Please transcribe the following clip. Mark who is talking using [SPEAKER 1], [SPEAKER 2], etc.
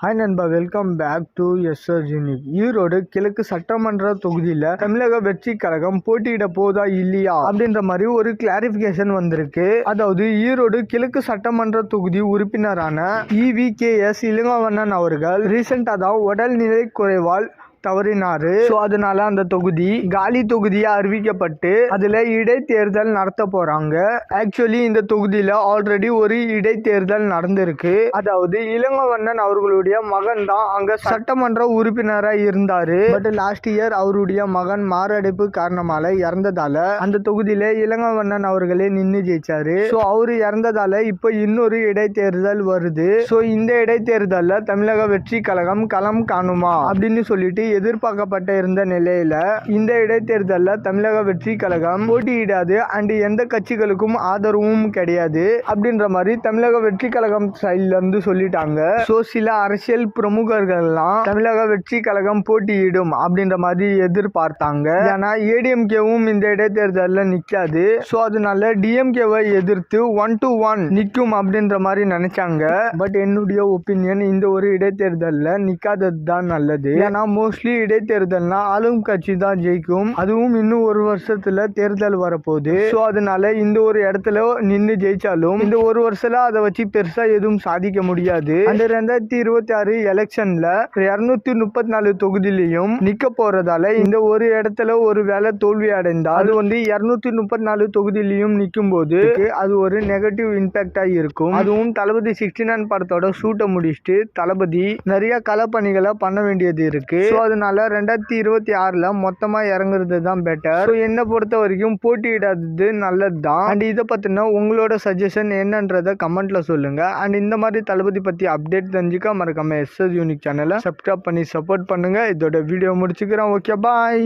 [SPEAKER 1] Hi நண்பா, welcome back to SR unique. Erode கிழக்கு சட்டமன்ற தொகுதியில் தமிழக வெற்றி கழகம் போட்டியிட போதா இல்லையா அப்படின்ற மாதிரி ஒரு கிளாரிபிகேஷன் வந்திருக்கு. அதாவது ஈரோடு கிழக்கு சட்டமன்ற தொகுதி உறுப்பினரான EVKS இளங்கவண்ணன் அவர்கள் ரீசெண்டா தான் உடல்நிலை குறைவால் தவறினாரு. ஸோ அதனால அந்த தொகுதி காலி தொகுதியா அறிவிக்கப்பட்டு அதுல இடைத்தேர்தல் நடத்த போறாங்க. ஆக்சுவலி இந்த தொகுதியில ஆல்ரெடி ஒரு இடைத்தேர்தல் நடந்திருக்கு. அதாவது இளங்கவண்ணன் அவர்களுடைய மகன் தான் அங்க சட்டமன்ற உறுப்பினரா இருந்தாரு. பட் லாஸ்ட் இயர் அவருடைய மகன் மாரடைப்பு காரணமால இறந்ததால அந்த தொகுதியில இளங்கவண்ணன் அவர்களே நின்று ஜெயிச்சாரு. ஸோ அவரு இறந்ததால இப்ப இன்னொரு இடைத்தேர்தல் வருது. ஸோ இந்த இடைத்தேர்தல்ல தமிழக வெற்றி கழகம் களம் காணுமா அப்படின்னு சொல்லிட்டு எதிர்பார்க்கப்பட்ட இருந்த நிலையில இந்த இடைத்தேர்தலில் தமிழக வெற்றி கழகம் போட்டியிடாது அண்ட் எந்த கட்சிகளுக்கும் ஆதரவும் கிடையாது அப்படின்ற மாதிரி தமிழக வெற்றி கழகம் சைட்ல இருந்து சொல்லிட்டாங்க. சோ சில அரசியல் பிரமுகர்கள்லாம் தமிழக வெற்றி கழகம் போட்டியிடும் அப்படின்ற மாதிரி எதிர்பார்த்தாங்க. ஏன்னா ஏடிஎம்கேவும் இந்த இடைத்தேர்தலில் நிக்காது. சோ அதனால டிஎம்கேவை எதிர்த்து 1-1 நிக்கும் அப்படின்ற மாதிரி நினைச்சாங்க. பட் என்னுடைய ஒப்பீனியன் இந்த ஒரு இடைத்தேர்தலில் நிக்காதது தான் நல்லது. ஏன்னா மோஸ்ட்லி இடைத்தேர்தல்னா ஆளும் கட்சி தான் ஜெயிக்கும். அதுவும் இன்னும் ஒரு வருஷத்துல தேர்தல் வரப்போகுது. சோ அதனால இந்த ஒரு இடத்துல நின்று ஜெயிச்சாலும் இந்த ஒரு வருஷத்துல அதை வச்சு பெருசா எதுவும் சாதிக்க முடியாது. அந்த 2026 எலெக்ஷன்ல 234 தொகுதியிலையும் நிக்க போறதால இந்த ஒரு இடத்துல ஒரு வேலை தோல்வி அடைந்தால் அது 234 தொகுதியிலையும் நிக்கும் போது அது ஒரு நெகட்டிவ் இம்பாக்டா இருக்கும். அதுவும் தளபதி 69 படத்தோட ஷூட்டை முடிச்சுட்டு தளபதி நிறைய களப்பணிகளை பண்ண வேண்டியது இருக்கு. அதனால 2026 மொத்தமா இறங்குறது தான் பெட்டர். என்னை பொறுத்த வரைக்கும் போட்டியிடாதது நல்லது தான். அண்ட் இதை பத்தின உங்களோட சஜஷன் என்னன்றத கமெண்ட்ல சொல்லுங்க. அண்ட் இந்த மாதிரி தளபதி பத்தி அப்டேட் தெரிஞ்சுக்க மறக்காம எஸ்ஆர் யூனிக் சேனலை சப்ஸ்கிரைப் பண்ணி சப்போர்ட் பண்ணுங்க. இதோட வீடியோ முடிச்சுக்கிறேன். ஓகே, பாய்.